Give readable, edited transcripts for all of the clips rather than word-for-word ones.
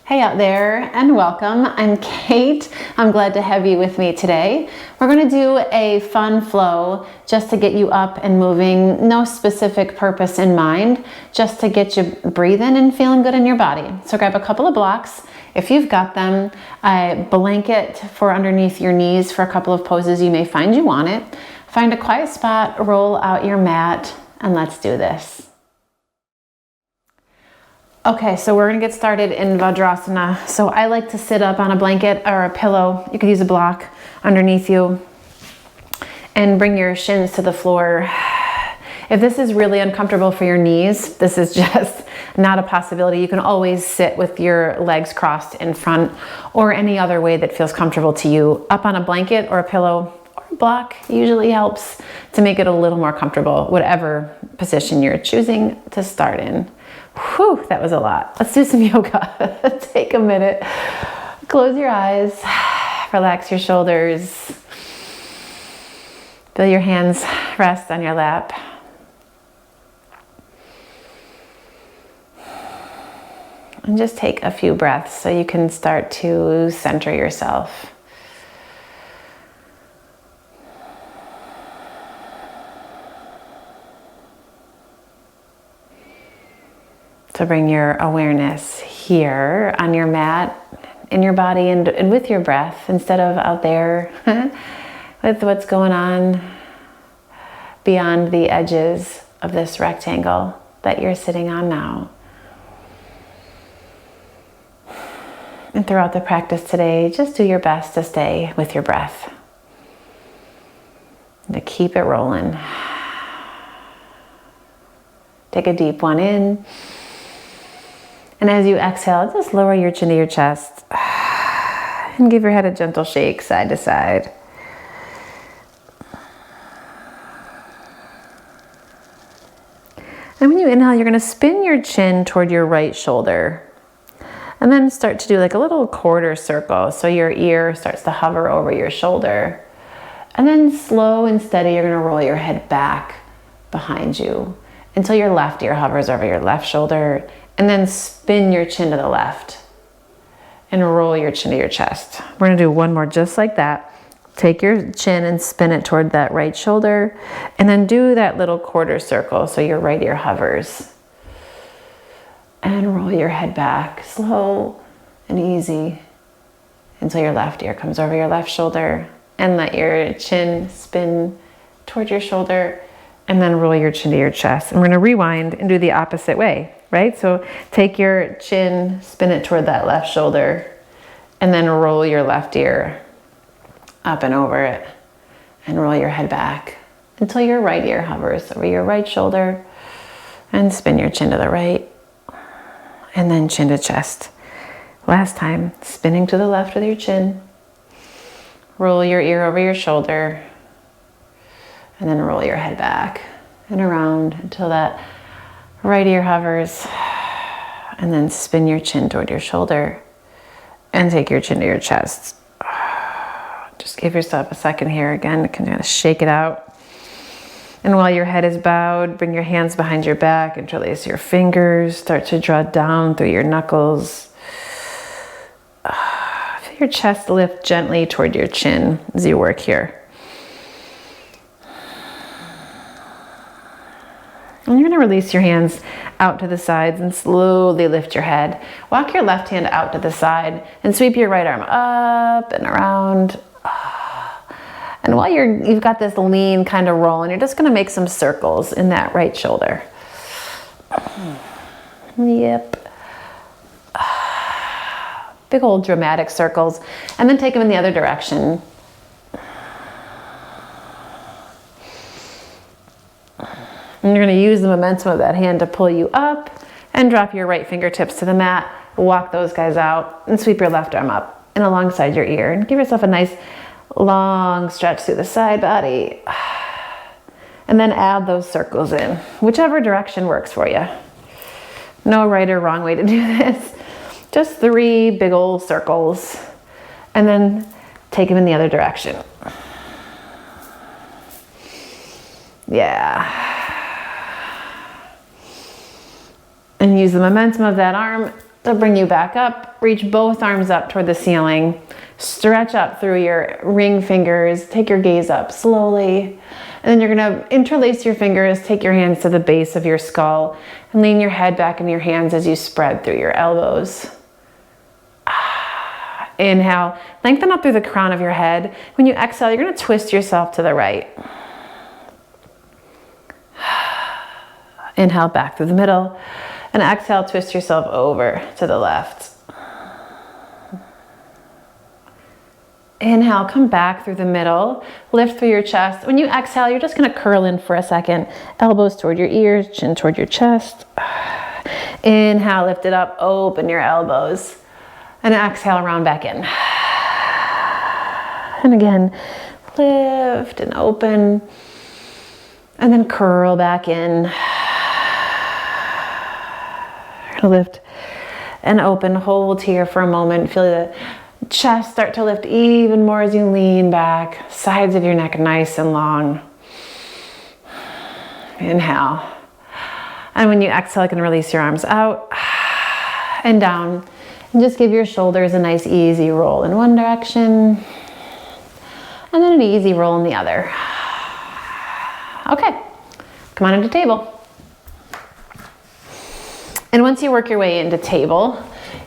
Hey out there and welcome. I'm Kate. I'm glad to have you with me today. We're going to do a fun flow just to get you up and moving. No specific purpose in mind, just to get you breathing and feeling good in your body. So grab a couple of blocks if you've got them. A blanket for underneath your knees for a couple of poses you may find you want it. Find a quiet spot, roll out your mat, and let's do this. Okay, so we're gonna get started in Vadrasana. So I like to sit up on a blanket or a pillow. You could use a block underneath you and bring your shins to the floor. If this is really uncomfortable for your knees, this is just not a possibility. You can always sit with your legs crossed in front or any other way that feels comfortable to you. Up on a blanket or a pillow or a block usually helps to make it a little more comfortable, whatever position you're choosing to start in. Whew, that was a lot. Let's do some yoga. Take a minute. Close your eyes. Relax your shoulders. Feel your hands rest on your lap. And just take a few breaths so you can start to center yourself. So bring your awareness here on your mat, in your body and with your breath, instead of out there with what's going on beyond the edges of this rectangle that you're sitting on now. And throughout the practice today, just do your best to stay with your breath, and to keep it rolling. Take a deep one in. And as you exhale, just lower your chin to your chest and give your head a gentle shake side to side. And when you inhale, you're going to spin your chin toward your right shoulder and then start to do like a little quarter circle. So your ear starts to hover over your shoulder. And then slow and steady, you're going to roll your head back behind you until your left ear hovers over your left shoulder. And then spin your chin to the left and roll your chin to your chest. We're gonna do one more just like that. Take your chin and spin it toward that right shoulder and then do that little quarter circle so your right ear hovers. And roll your head back, slow and easy, until your left ear comes over your left shoulder, and let your chin spin toward your shoulder and then roll your chin to your chest. And we're gonna rewind and do the opposite way. Right? So take your chin, spin it toward that left shoulder, and then roll your left ear up and over it, and roll your head back until your right ear hovers over your right shoulder, and spin your chin to the right, and then chin to chest. Last time, spinning to the left with your chin, roll your ear over your shoulder, and then roll your head back and around until that right ear hovers, and then spin your chin toward your shoulder and take your chin to your chest. Just give yourself a second here again to kind of shake it out. And while your head is bowed, bring your hands behind your back, interlace your fingers, start to draw down through your knuckles. Feel your chest lift gently toward your chin as you work here. And you're going to release your hands out to the sides and slowly lift your head. Walk your left hand out to the side and sweep your right arm up and around. And while you've got this lean kind of roll, and you're just going to make some circles in that right shoulder. Yep. Big old dramatic circles. And then take them in the other direction. And you're going to use the momentum of that hand to pull you up and drop your right fingertips to the mat. Walk those guys out and sweep your left arm up and alongside your ear. And give yourself a nice long stretch through the side body. And then add those circles in, whichever direction works for you. No right or wrong way to do this. Just 3 big old circles. And then take them in the other direction. Yeah. And use the momentum of that arm They'll bring you back up. Reach both arms up toward the ceiling. Stretch up through your ring fingers. Take your gaze up slowly. And then you're gonna interlace your fingers, take your hands to the base of your skull, and lean your head back in your hands as you spread through your elbows. Inhale, lengthen up through the crown of your head. When you exhale, you're gonna twist yourself to the right. Inhale, back through the middle. And exhale, twist yourself over to the left. Inhale, come back through the middle. Lift through your chest. When you exhale, you're just gonna curl in for a second. Elbows toward your ears, chin toward your chest. Inhale, lift it up, open your elbows. And exhale, round back in. And again, lift and open. And then curl back in. Lift and open, hold here for a moment. Feel the chest start to lift even more as you lean back. Sides of your neck nice and long. Inhale. And when you exhale, you can release your arms out and down. And just give your shoulders a nice easy roll in one direction. And then an easy roll in the other. Okay, come on into table. And once you work your way into table,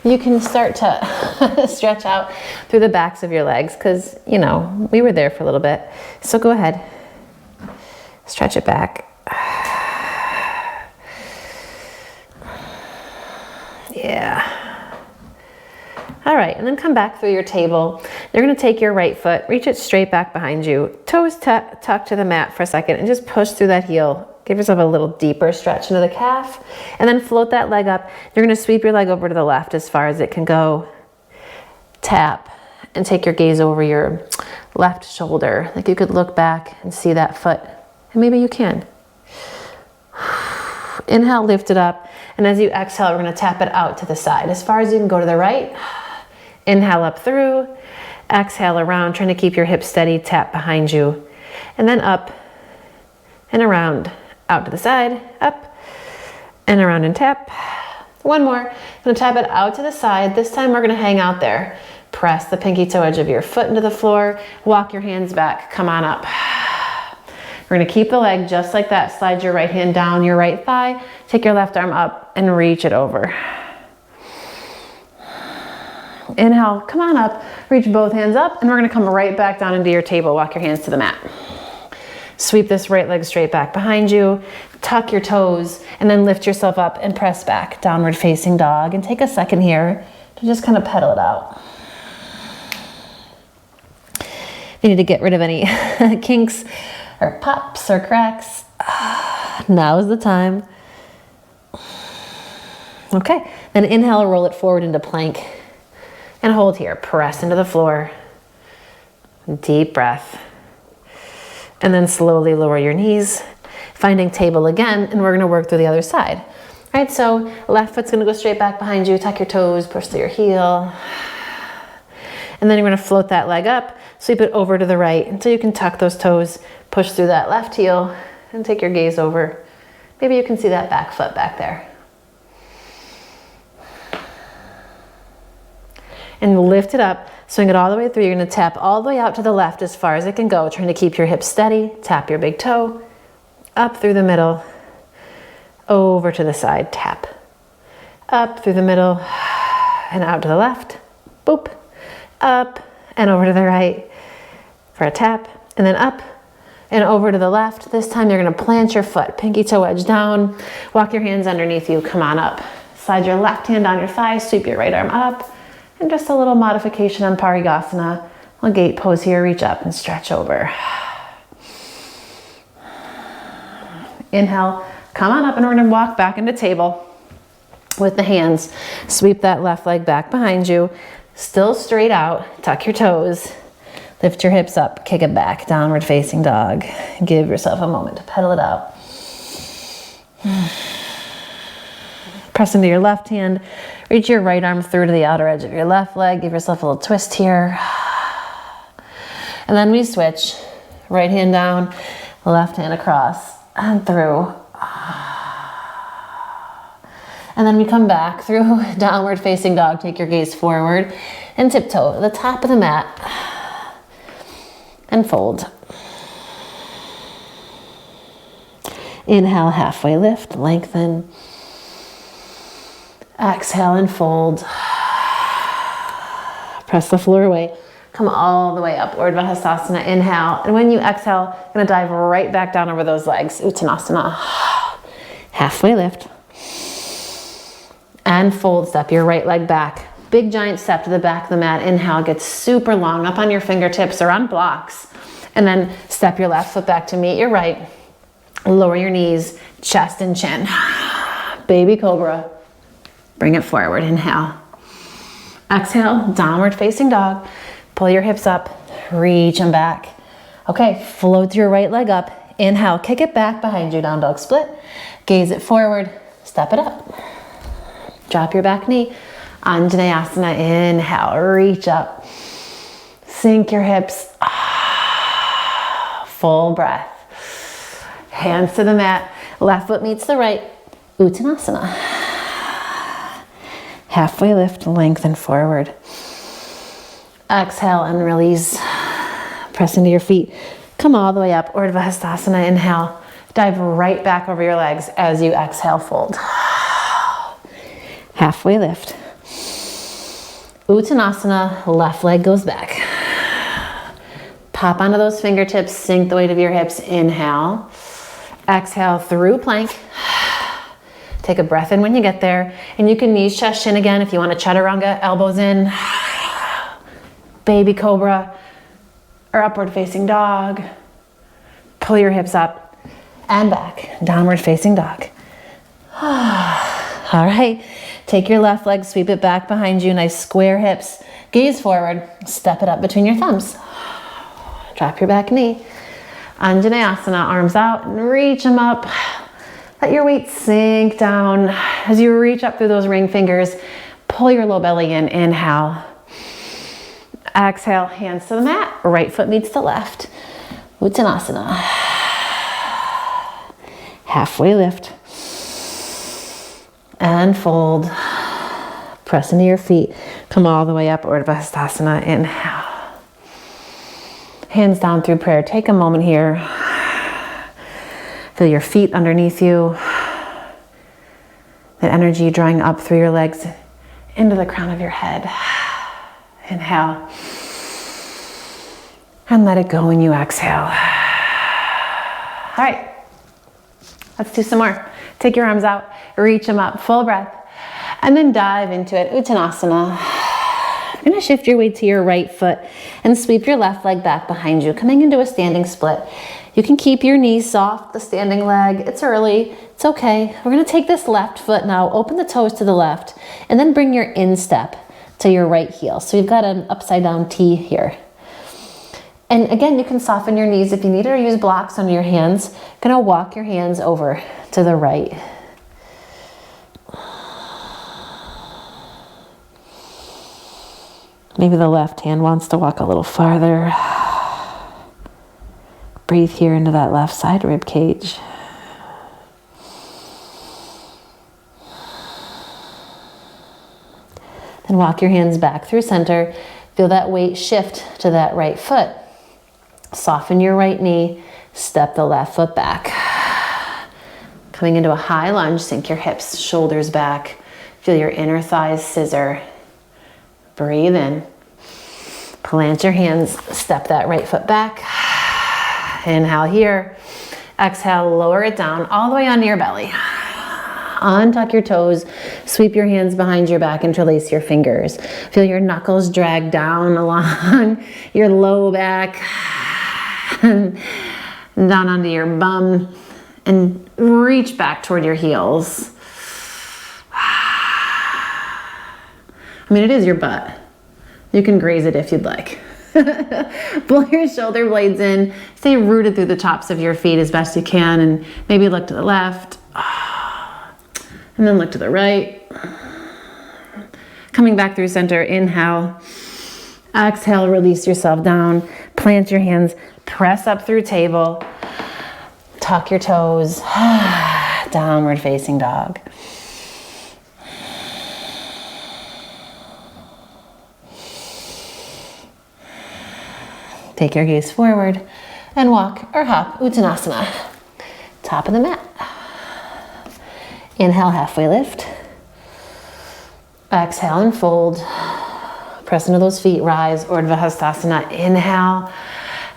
you can start to stretch out through the backs of your legs because, you know, we were there for a little bit. So go ahead, stretch it back. Yeah. All right, and then come back through your table. You're gonna take your right foot, reach it straight back behind you, toes tuck to the mat for a second, and just push through that heel. Give yourself a little deeper stretch into the calf, and then float that leg up. You're gonna sweep your leg over to the left as far as it can go. Tap, and take your gaze over your left shoulder. Like you could look back and see that foot, and maybe you can. Inhale, lift it up, and as you exhale, we're gonna tap it out to the side. As far as you can go to the right. Inhale up through, exhale around, trying to keep your hips steady, tap behind you, and then up and around. Out to the side, up and around and tap. One more. I'm gonna tap it out to the side. This time we're gonna hang out there. Press the pinky toe edge of your foot into the floor. Walk your hands back. Come on up. We're gonna keep the leg just like that. Slide your right hand down your right thigh. Take your left arm up and reach it over. Inhale, come on up. Reach both hands up, and we're gonna come right back down into your table. Walk your hands to the mat. Sweep this right leg straight back behind you, tuck your toes, and then lift yourself up and press back, downward facing dog. And take a second here to just kind of pedal it out. If you need to get rid of any kinks or pops or cracks, now is the time. Okay, then inhale, roll it forward into plank. And hold here, press into the floor. Deep breath. And then slowly lower your knees, finding table again, and we're gonna work through the other side. All right, so left foot's gonna go straight back behind you, tuck your toes, push through your heel. And then you're gonna float that leg up, sweep it over to the right until you can tuck those toes, push through that left heel, and take your gaze over. Maybe you can see that back foot back there. And lift it up, swing it all the way through. You're gonna tap all the way out to the left as far as it can go, trying to keep your hips steady. Tap your big toe, up through the middle, over to the side, tap. Up through the middle, and out to the left, boop. Up and over to the right for a tap, and then up and over to the left. This time you're gonna plant your foot, pinky toe edge down, walk your hands underneath you, come on up. Slide your left hand on your thigh, sweep your right arm up. And just a little modification on Parigasana. A gate pose here, reach up and stretch over. Inhale, come on up, and we're gonna walk back into table with the hands. Sweep that left leg back behind you. Still straight out, tuck your toes. Lift your hips up, kick it back, downward facing dog. Give yourself a moment to pedal it out. Press into your left hand, reach your right arm through to the outer edge of your left leg. Give yourself a little twist here. And then we switch. Right hand down, left hand across and through. And then we come back through downward facing dog. Take your gaze forward and tiptoe to the top of the mat and fold. Inhale, halfway lift, lengthen. Exhale and fold. Press the floor away. Come all the way up, Vadrasana. Inhale. And when you exhale, you're gonna dive right back down over those legs. Uttanasana. Halfway lift. And fold, step your right leg back. Big giant step to the back of the mat. Inhale, get super long up on your fingertips or on blocks. And then step your left foot back to meet your right. Lower your knees, chest and chin. Baby cobra. Bring it forward, inhale. Exhale, downward facing dog. Pull your hips up, reach them back. Okay, float your right leg up. Inhale, kick it back behind you, down dog split. Gaze it forward, step it up. Drop your back knee. Anjaneyasana, inhale, reach up. Sink your hips. Full breath. Hands to the mat. Left foot meets the right. Uttanasana. Halfway lift, lengthen forward. Exhale and release. Press into your feet. Come all the way up, Vadrasana. Inhale. Dive right back over your legs as you exhale, fold. Halfway lift. Uttanasana, left leg goes back. Pop onto those fingertips, sink the weight of your hips. Inhale. Exhale through plank. Take a breath in when you get there. And you can knees, chest, shin again if you want to chaturanga, elbows in. Baby cobra or upward facing dog. Pull your hips up and back. Downward facing dog. All right. Take your left leg, sweep it back behind you. Nice square hips. Gaze forward. Step it up between your thumbs. Drop your back knee. Anjaneyasana, arms out and reach them up. Let your weight sink down. As you reach up through those ring fingers, pull your low belly in. Inhale. Exhale, hands to the mat. Right foot meets the left. Uttanasana. Halfway lift. And fold. Press into your feet. Come all the way up, Vadrasana. Inhale. Hands down through prayer. Take a moment here. Feel your feet underneath you. That energy drawing up through your legs into the crown of your head. Inhale. And let it go when you exhale. All right. Let's do some more. Take your arms out, reach them up, full breath, and then dive into it. Uttanasana. You're gonna shift your weight to your right foot and sweep your left leg back behind you, coming into a standing split. You can keep your knees soft, the standing leg. It's early, it's okay. We're gonna take this left foot now, open the toes to the left, and then bring your instep to your right heel. So you've got an upside down T here. And again, you can soften your knees if you need it or use blocks under your hands. Gonna walk your hands over to the right. Maybe the left hand wants to walk a little farther. Breathe here into that left side rib cage. Then walk your hands back through center. Feel that weight shift to that right foot. Soften your right knee. Step the left foot back. Coming into a high lunge, sink your hips, shoulders back. Feel your inner thighs scissor. Breathe in. Plant your hands, step that right foot back. Inhale here. Exhale, lower it down all the way onto your belly. Untuck your toes, sweep your hands behind your back, interlace your fingers. Feel your knuckles drag down along your low back, down onto your bum, and reach back toward your heels. I mean, it is your butt. You can graze it if you'd like. Pull your shoulder blades in. Stay rooted through the tops of your feet as best you can, and maybe look to the left. And then look to the right. Coming back through center, inhale. Exhale, release yourself down. Plant your hands, press up through table. Tuck your toes. Downward facing dog. Take your gaze forward and walk or hop, Uttanasana. Top of the mat. Inhale, halfway lift. Exhale and fold. Press into those feet, rise, Urdhva Hastasana. Inhale.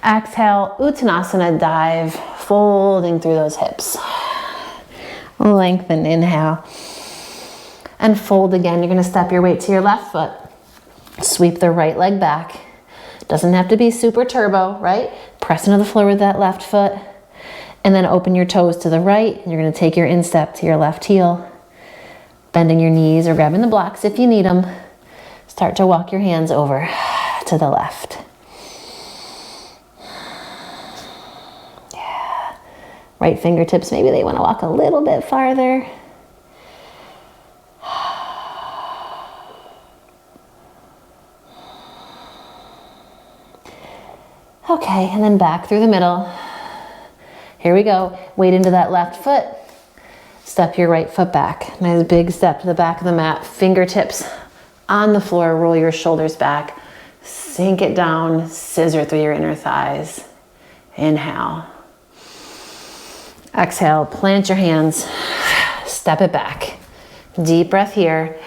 Exhale, Uttanasana, dive, folding through those hips. Lengthen, inhale. And fold again. You're gonna step your weight to your left foot. Sweep the right leg back. Doesn't have to be super turbo, right? Press into the floor with that left foot. And then open your toes to the right. You're gonna take your instep to your left heel. Bending your knees or grabbing the blocks if you need them. Start to walk your hands over to the left. Yeah. Right fingertips, maybe they wanna walk a little bit farther. Okay, and then back through the middle. Here we go. Weight into that left foot. Step your right foot back. Nice big step to the back of the mat. Fingertips on the floor. Roll your shoulders back. Sink it down. Scissor through your inner thighs. Inhale. Exhale. Plant your hands. Step it back. Deep breath here.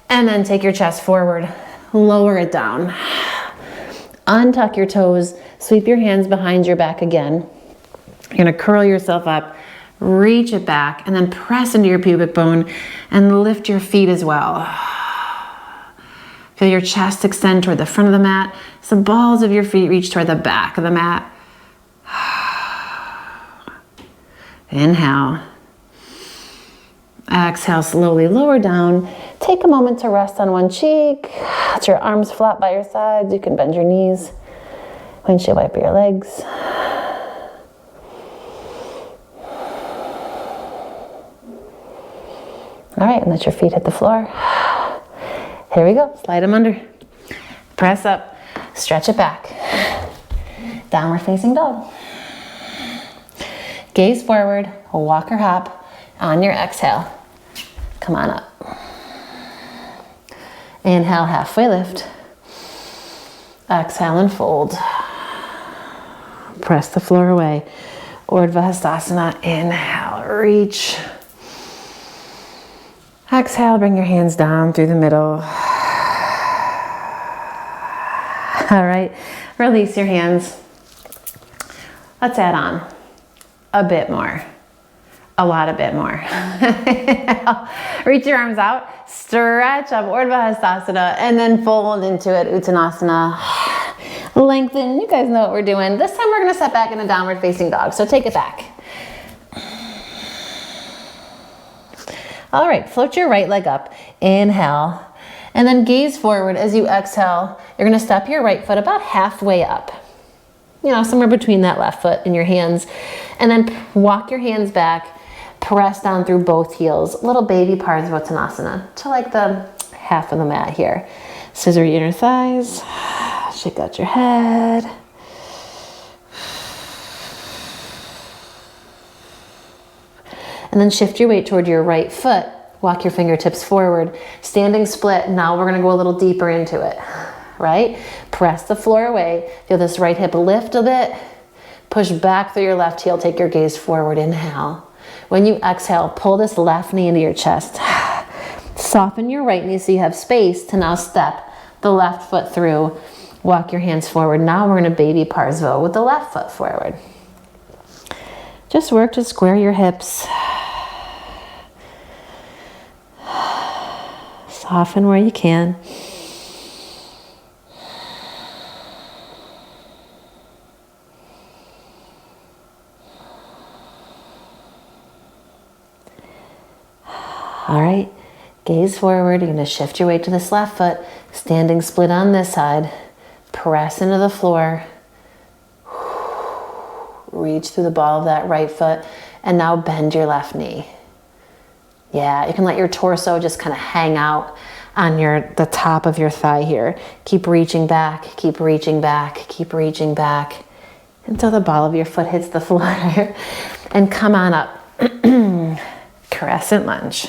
And then take your chest forward. Lower it down. Untuck your toes. Sweep your hands behind your back again. You're gonna curl yourself up, reach it back, and then press into your pubic bone and lift your feet as well. Feel your chest extend toward the front of the mat. So the balls of your feet reach toward the back of the mat. Inhale. Exhale, slowly lower down. Take a moment to rest on one cheek. Let your arms flat by your sides. You can bend your knees. Windshield wiper your legs. All right, and let your feet hit the floor. Here we go, slide them under. Press up, stretch it back. Downward facing dog. Gaze forward, walk or hop. On your exhale, come on up. Inhale, halfway lift. Exhale and fold. Press the floor away. Urdhva Hastasana, inhale, reach. Exhale, bring your hands down through the middle. All right, release your hands. Let's add on a bit more. A bit more. Reach your arms out, stretch up, Urdhva Hastasana, and then fold into it, Uttanasana. Lengthen, you guys know what we're doing. This time we're gonna step back in a downward facing dog, so take it back. All right, float your right leg up, inhale, and then gaze forward as you exhale. You're gonna step your right foot about halfway up. You know, somewhere between that left foot and your hands, and then walk your hands back. Press down through both heels. Little baby Parsvottanasana to like the half of the mat here. Scissor your inner thighs. Shake out your head. And then shift your weight toward your right foot. Walk your fingertips forward. Standing split. Now we're gonna go a little deeper into it, right? Press the floor away. Feel this right hip lift a bit. Push back through your left heel. Take your gaze forward. Inhale. When you exhale, pull this left knee into your chest. Soften your right knee so you have space to now step the left foot through. Walk your hands forward. Now we're in a baby Parsvo with the left foot forward. Just work to square your hips. Soften where you can. All right, gaze forward. You're gonna shift your weight to this left foot, standing split on this side. Press into the floor. Reach through the ball of that right foot, and now bend your left knee. Yeah, you can let your torso just kind of hang out on the top of your thigh here. Keep reaching back, keep reaching back, keep reaching back until the ball of your foot hits the floor. And come on up. Crescent lunge.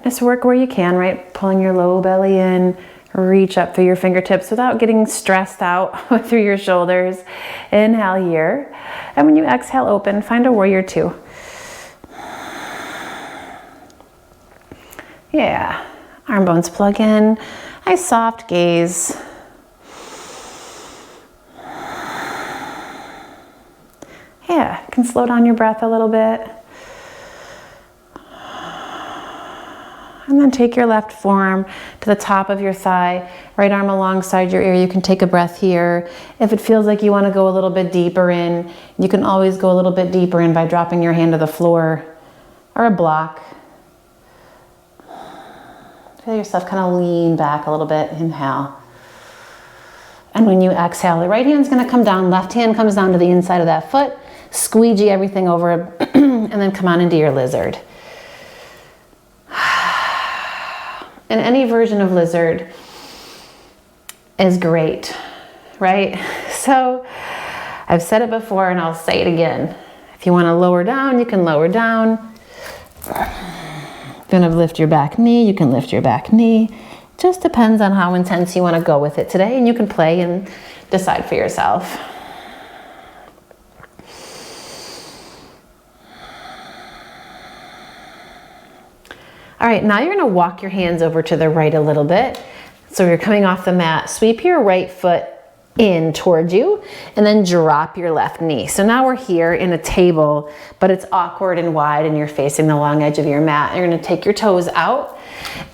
Just work where you can, right? Pulling your low belly in, reach up through your fingertips without getting stressed out through your shoulders. Inhale here. And when you exhale, open, find a warrior two. Yeah, arm bones plug in. Nice soft gaze. Yeah, you can slow down your breath a little bit. And then take your left forearm to the top of your thigh, right arm alongside your ear. You can take a breath here. If it feels like you want to go a little bit deeper in, you can always go a little bit deeper in by dropping your hand to the floor or a block. Feel yourself kind of lean back a little bit. Inhale. And when you exhale, the right hand's going to come down, left hand comes down to the inside of that foot, squeegee everything over, and then come on into your lizard. And any version of lizard is great, right? So I've said it before and I'll say it again. If you want to lower down, you can lower down. If you want to lift your back knee, you can lift your back knee. Just depends on how intense you want to go with it today, and you can play and decide for yourself. All right, now you're gonna walk your hands over to the right a little bit. So you're coming off the mat, sweep your right foot in towards you, and then drop your left knee. So now we're here in a table, but it's awkward and wide, and you're facing the long edge of your mat. You're gonna take your toes out,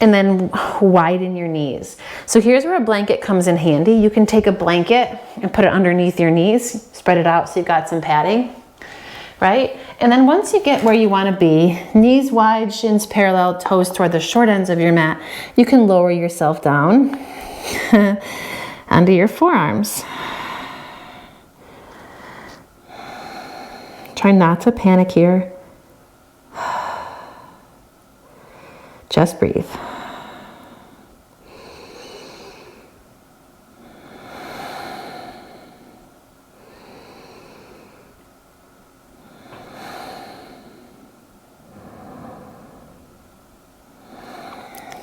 and then widen your knees. So here's where a blanket comes in handy. You can take a blanket and put it underneath your knees, spread it out so you've got some padding, right? And then once you get where you want to be, knees wide, shins parallel, toes toward the short ends of your mat, you can lower yourself down onto your forearms. Try not to panic here. Just breathe.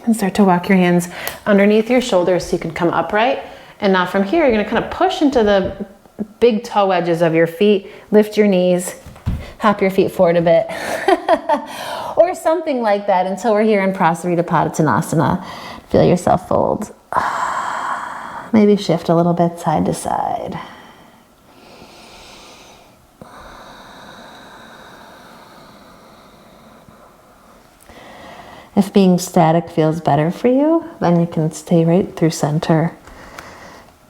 And start to walk your hands underneath your shoulders so you can come upright. And now from here, you're gonna kind of push into the big toe edges of your feet, lift your knees, hop your feet forward a bit, or something like that until we're here in Padottanasana. Feel yourself fold. Maybe shift a little bit side to side. If being static feels better for you, then you can stay right through center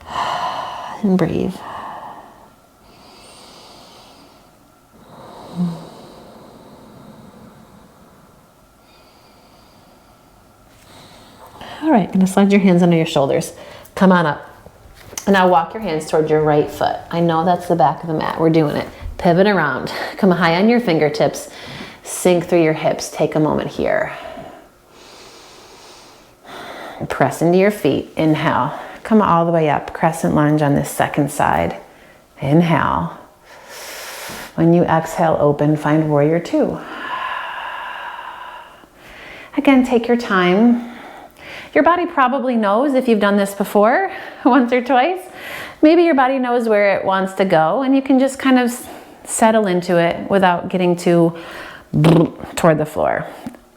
and breathe. All right, gonna slide your hands under your shoulders. Come on up. And now walk your hands toward your right foot. I know that's the back of the mat. We're doing it. Pivot around. Come high on your fingertips. Sink through your hips. Take a moment here. Press into your feet. Inhale. Come all the way up. Crescent lunge on this second side. Inhale. When you exhale, open. Find warrior two. Again, take your time. Your body probably knows if you've done this before, once or twice. Maybe your body knows where it wants to go, and you can just kind of settle into it without getting too toward the floor.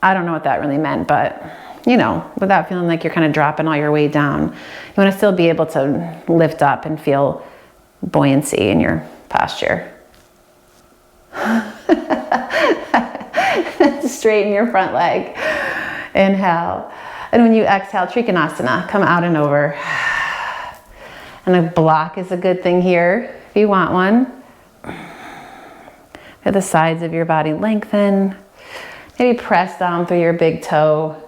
I don't know what that really meant, but you know, without feeling like you're kind of dropping all your weight down. You want to still be able to lift up and feel buoyancy in your posture. Straighten your front leg. Inhale. And when you exhale, Trikonasana, come out and over. And a block is a good thing here if you want one. Feel the sides of your body lengthen. Maybe press down through your big toe.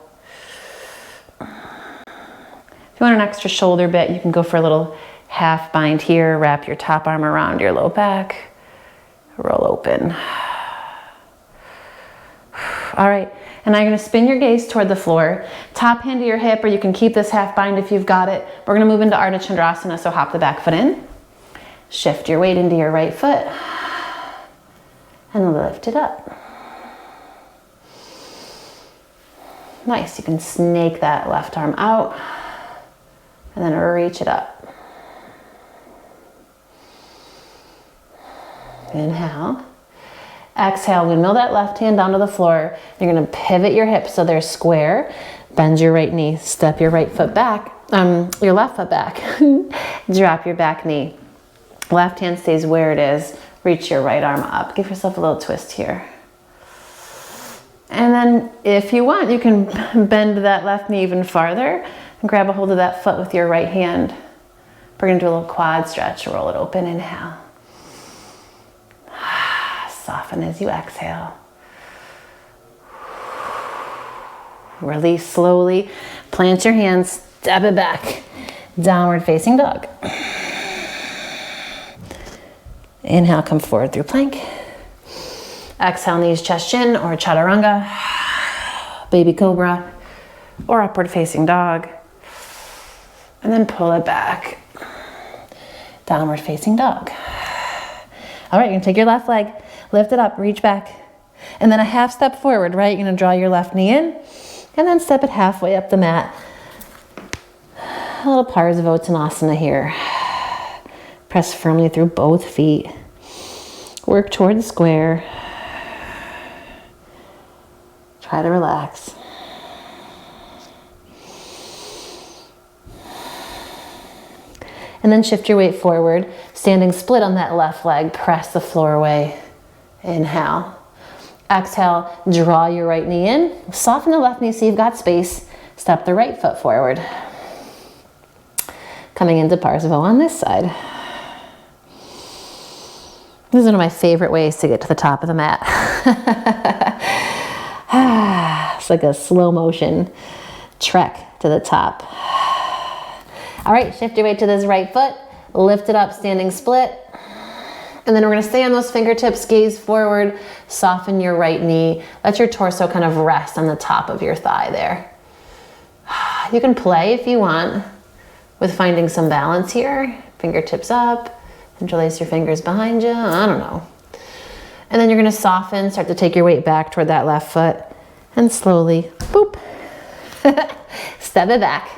If you want an extra shoulder bit, you can go for a little half bind here. Wrap your top arm around your low back. Roll open. All right, and now you're gonna spin your gaze toward the floor. Top hand to your hip, or you can keep this half bind if you've got it. We're gonna move into Artichandrasana, so hop the back foot in. Shift your weight into your right foot. And lift it up. Nice, you can snake that left arm out and then reach it up. Inhale. Exhale, windmill that left hand down to the floor. You're gonna pivot your hips so they're square. Bend your right knee, step your right foot back, your left foot back. Drop your back knee. Left hand stays where it is. Reach your right arm up. Give yourself a little twist here. And then if you want, you can bend that left knee even farther and grab a hold of that foot with your right hand. We're gonna do a little quad stretch, roll it open, inhale. Soften as you exhale. Release slowly. Plant your hands, step it back. Downward facing dog. Inhale, come forward through plank. Exhale, knees, chest, chin, or chaturanga, baby cobra, or upward facing dog. And then pull it back. Downward facing dog. All right, you're gonna take your left leg, lift it up, reach back. And then a half step forward, right? You're gonna draw your left knee in and then step it halfway up the mat. A little Parsvottanasana here. Press firmly through both feet. Work toward the square. Try to relax. And then shift your weight forward. Standing split on that left leg, press the floor away. Inhale. Exhale, draw your right knee in. Soften the left knee so you've got space. Step the right foot forward. Coming into Parsva on this side. This is one of my favorite ways to get to the top of the mat. It's like a slow motion trek to the top. All right, shift your weight to this right foot. Lift it up, standing split. And then we're gonna stay on those fingertips, gaze forward, soften your right knee. Let your torso kind of rest on the top of your thigh there. You can play if you want with finding some balance here. Fingertips up, interlace your fingers behind you, I don't know. And then you're gonna soften, start to take your weight back toward that left foot and slowly, boop, step it back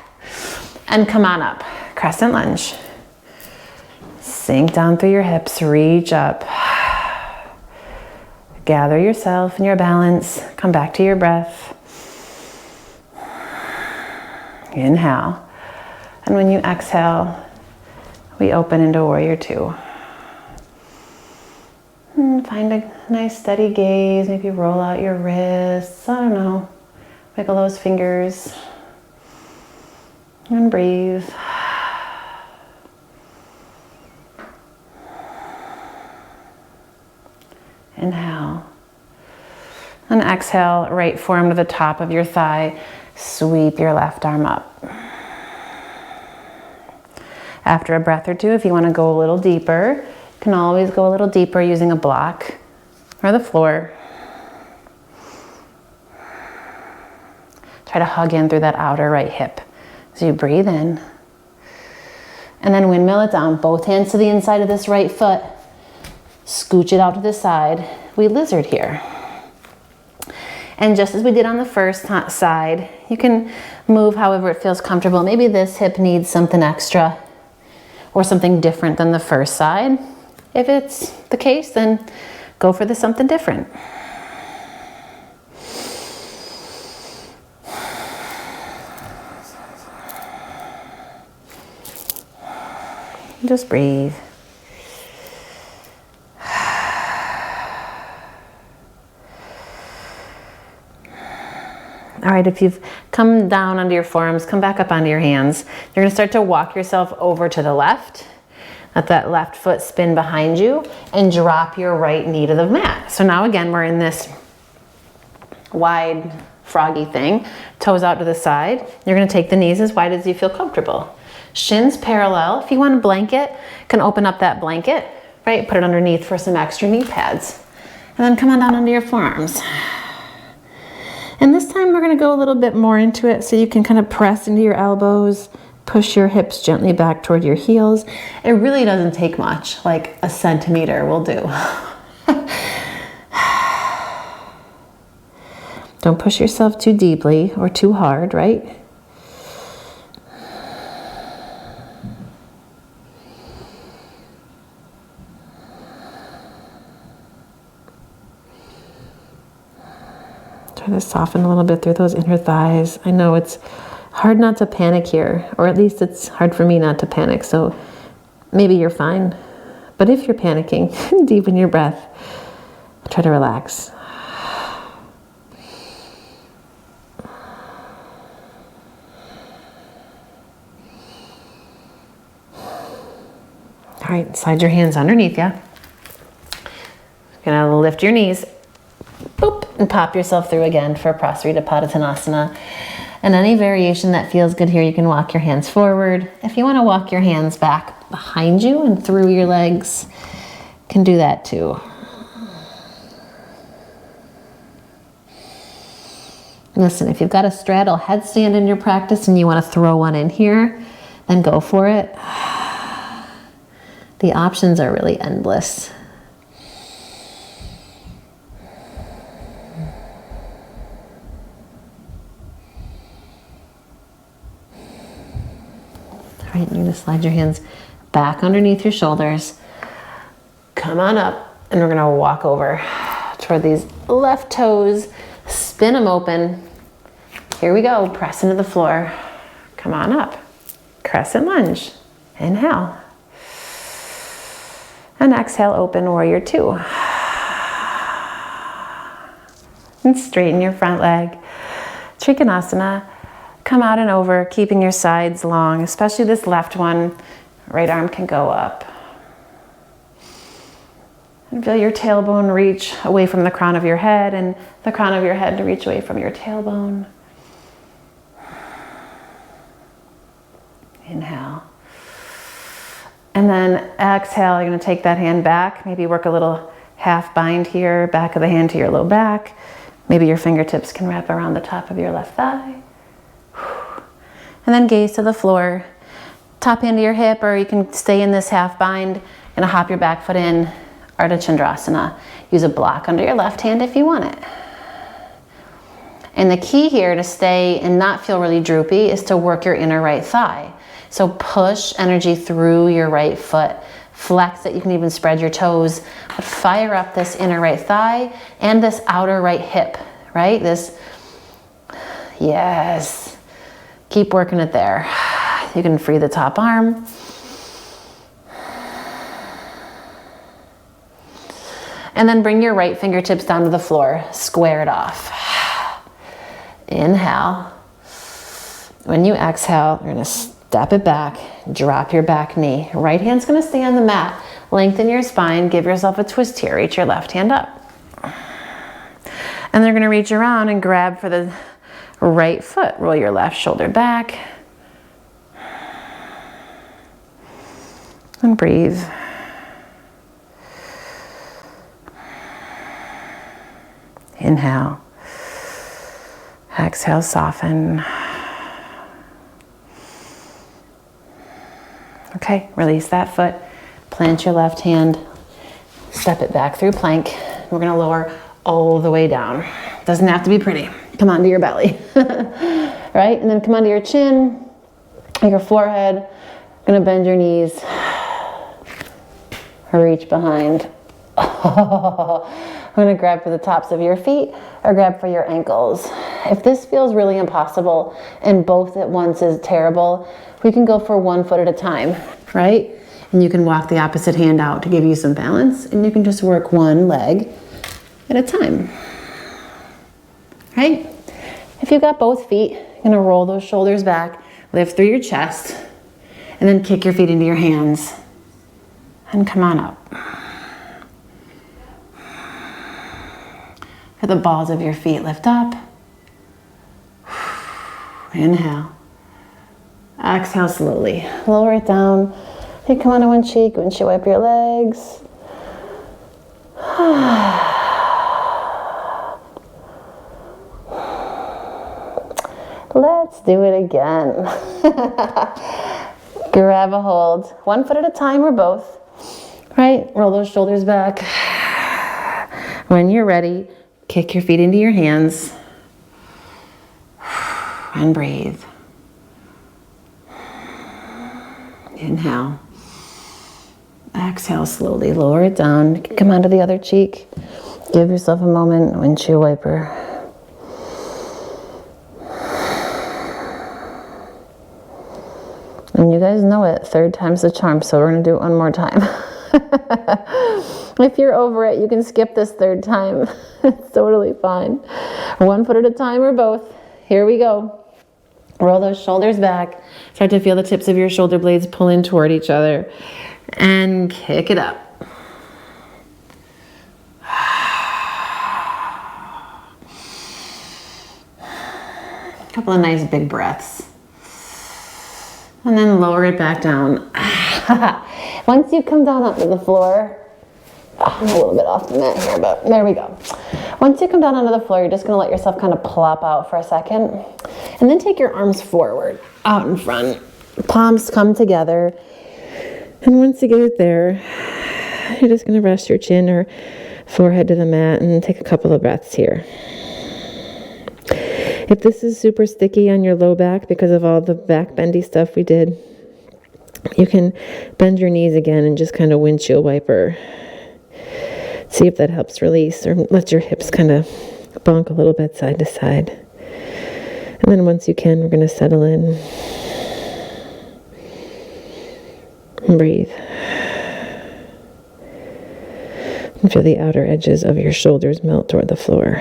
and come on up. Crescent lunge. Sink down through your hips, reach up. Gather yourself and your balance. Come back to your breath. Inhale. And when you exhale, we open into warrior two. And find a nice steady gaze. Maybe roll out your wrists. I don't know. Wiggle those fingers. And breathe. Inhale. And exhale, right forearm to the top of your thigh. Sweep your left arm up. After a breath or two, if you want to go a little deeper, you can always go a little deeper using a block or the floor. Try to hug in through that outer right hip. So you breathe in. And then windmill it down. Both hands to the inside of this right foot. Scooch it out to the side. We lizard here. And just as we did on the first side, you can move however it feels comfortable. Maybe this hip needs something extra or something different than the first side. If it's the case, then go for the something different. Just breathe. All right, if you've come down onto your forearms, come back up onto your hands. You're gonna start to walk yourself over to the left. Let that left foot spin behind you and drop your right knee to the mat. So now again, we're in this wide froggy thing, toes out to the side. You're gonna take the knees as wide as you feel comfortable. Shins parallel. If you want a blanket, you can open up that blanket, right? Put it underneath for some extra knee pads. And then come on down onto your forearms. And this time we're gonna go a little bit more into it so you can kind of press into your elbows, push your hips gently back toward your heels. It really doesn't take much, like a centimeter will do. Don't Don't push yourself too deeply or too hard, right? Try to soften a little bit through those inner thighs. I know it's hard not to panic here, or at least it's hard for me not to panic, so maybe you're fine. But if you're panicking, deepen your breath. Try to relax. All right, slide your hands underneath you. You're gonna lift your knees, boop, and pop yourself through again for Prasarita. And any variation that feels good here, you can walk your hands forward. If you wanna walk your hands back behind you and through your legs, you can do that too. Listen, if you've got a straddle headstand in your practice and you wanna throw one in here, then go for it. The options are really endless. All right, you're gonna slide your hands back underneath your shoulders. Come on up, and we're gonna walk over toward these left toes, spin them open. Here we go, press into the floor. Come on up, Crescent Lunge. Inhale. And exhale, open warrior two. And straighten your front leg. Trikonasana. Come out and over, keeping your sides long, especially this left one. Right arm can go up. And feel your tailbone reach away from the crown of your head, and the crown of your head to reach away from your tailbone. Inhale. And then exhale, you're gonna take that hand back, maybe work a little half bind here, back of the hand to your low back. Maybe your fingertips can wrap around the top of your left thigh. And then gaze to the floor. Top hand to your hip, or you can stay in this half bind. Gonna hop your back foot in, Artichandrasana. Use a block under your left hand if you want it. And the key here to stay and not feel really droopy is to work your inner right thigh. So push energy through your right foot. Flex it, you can even spread your toes. But fire up this inner right thigh and this outer right hip, right? This, yes. Keep working it there. You can free the top arm. And then bring your right fingertips down to the floor. Square it off. Inhale. When you exhale, you're gonna step it back, drop your back knee. Right hand's gonna stay on the mat. Lengthen your spine, give yourself a twist here. Reach your left hand up. And they're gonna reach around and grab for the right foot. Roll your left shoulder back. And breathe. Inhale. Exhale, soften. Okay, release that foot. Plant your left hand. Step it back through plank. We're gonna lower all the way down. Doesn't have to be pretty. Come onto your belly. Right, and then come onto your chin, your forehead. Gonna bend your knees. Reach behind. I'm gonna grab for the tops of your feet or grab for your ankles. If this feels really impossible and both at once is terrible, we can go for one foot at a time, right? And you can walk the opposite hand out to give you some balance, and you can just work one leg at a time, right? If you've got both feet, you're gonna roll those shoulders back, lift through your chest, and then kick your feet into your hands and come on up. Feel the balls of your feet lift up. Inhale. Exhale slowly. Lower it down. Hey, come on to one cheek. Windshield wipe your legs. Let's do it again. Grab a hold. One foot at a time or both. Right? Roll those shoulders back. When you're ready, kick your feet into your hands. And breathe. Inhale. Exhale slowly, lower it down. Come onto the other cheek. Give yourself a moment, windshield wiper. And you guys know it, third time's the charm, so we're gonna do it one more time. If you're over it, you can skip this third time. It's totally fine. One foot at a time or both. Here we go. Roll those shoulders back. Start to feel the tips of your shoulder blades pull in toward each other. And kick it up. A couple of nice big breaths. And then lower it back down. Once you come down onto the floor, I'm a little bit off the mat here, but there we go. Once you come down onto the floor, you're just gonna let yourself kind of plop out for a second. And then take your arms forward, out in front. Palms come together. And once you get it there, you're just gonna rest your chin or forehead to the mat and take a couple of breaths here. If this is super sticky on your low back because of all the back bendy stuff we did, you can bend your knees again and just kind of windshield wiper. See if that helps release, or let your hips kind of bonk a little bit side to side. And then once you can, we're going to settle in. And breathe. And feel the outer edges of your shoulders melt toward the floor.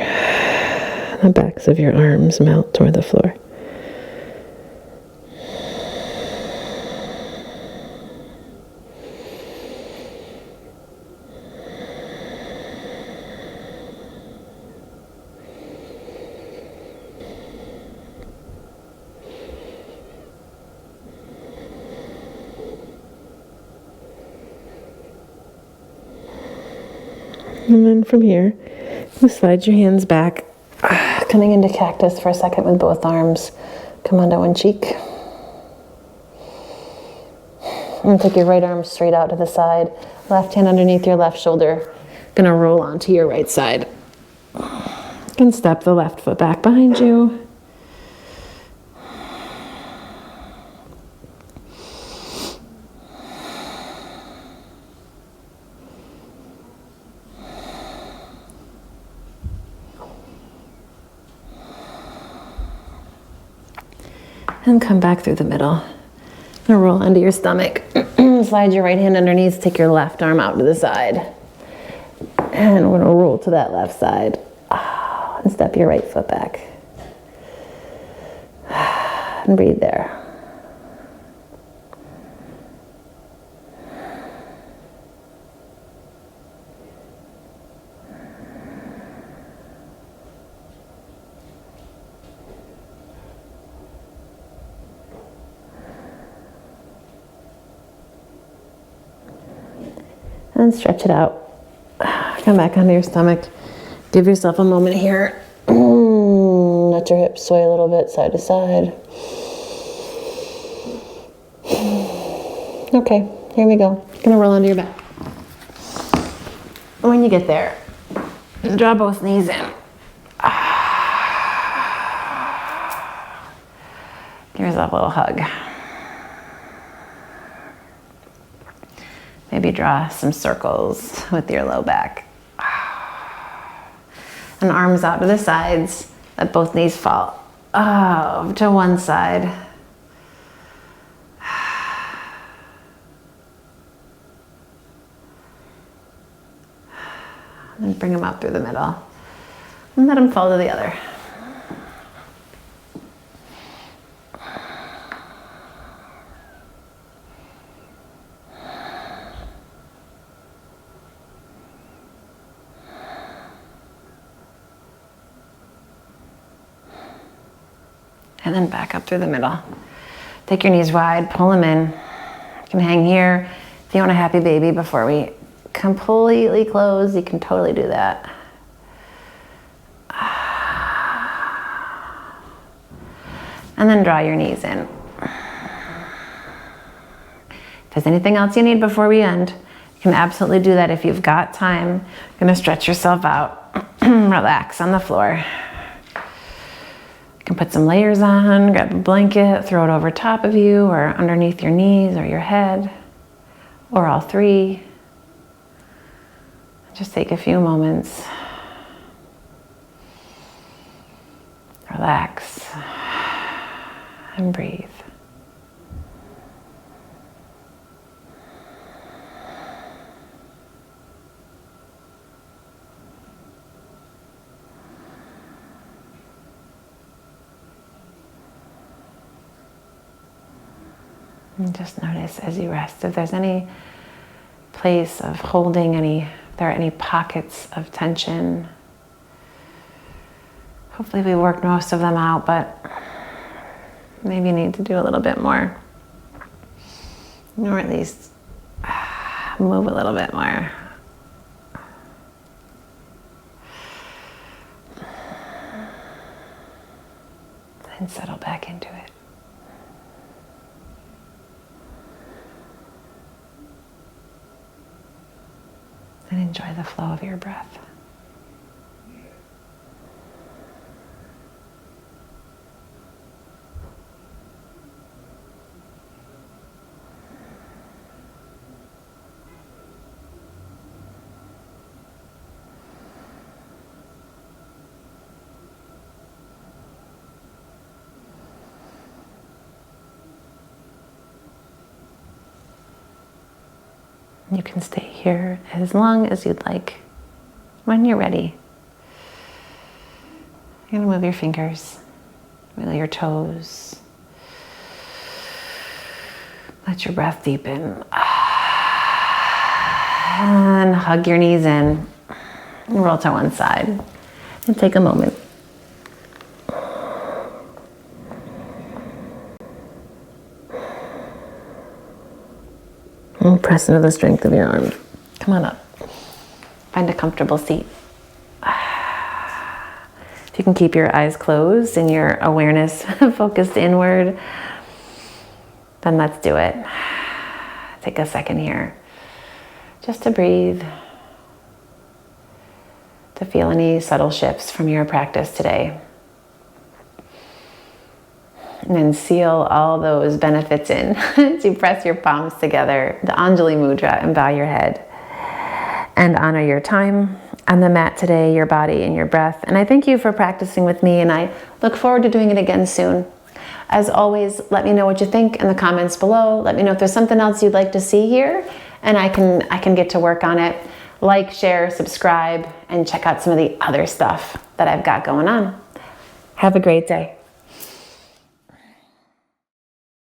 The backs of your arms melt toward the floor. And then from here, you slide your hands back, coming into cactus for a second with both arms. Come onto one cheek. And take your right arm straight out to the side. Left hand underneath your left shoulder. Gonna roll onto your right side. You can step the left foot back behind you. And come back through the middle. And roll onto your stomach. Slide your right hand underneath. Take your left arm out to the side. And we're going to roll to that left side. And step your right foot back. And breathe there. And stretch it out. Come back onto your stomach. Give yourself a moment here. Let your hips sway a little bit side to side. Okay, here we go. Gonna roll onto your back. When you get there, draw both knees in. Give yourself a little hug. Maybe draw some circles with your low back. And arms out to the sides. Let both knees fall to one side. And bring them up through the middle. And let them fall to the other. And then back up through the middle. Take your knees wide, pull them in. You can hang here. If you want a happy baby before we completely close, you can totally do that. And then draw your knees in. If there's anything else you need before we end, you can absolutely do that if you've got time. You're gonna stretch yourself out. Relax on the floor. can put some layers on, grab a blanket, throw it over top of you or underneath your knees or your head, or all three. Just take a few moments. Relax and breathe. And just notice as you rest if there's any place of holding if there are any pockets of tension. Hopefully we worked most of them out, but maybe you need to do a little bit more. Or at least move a little bit more. And settle back into it. And enjoy the flow of your breath. You can stay here as long as you'd like. When you're ready, you're gonna move your fingers, wiggle your toes. Let your breath deepen. And hug your knees in. Roll to one side. And take a moment. And press into the strength of your arms. Come on up. Find a comfortable seat. If you can keep your eyes closed and your awareness focused inward, then let's do it. Take a second here just to breathe, to feel any subtle shifts from your practice today. And then seal all those benefits in as you press your palms together, the Anjali Mudra, and bow your head. And honor your time on the mat today, your body and your breath. And I thank you for practicing with me, and I look forward to doing it again soon. As always, let me know what you think in the comments below. Let me know if there's something else you'd like to see here, and I can get to work on it. Like, share, subscribe, and check out some of the other stuff that I've got going on. Have a great day.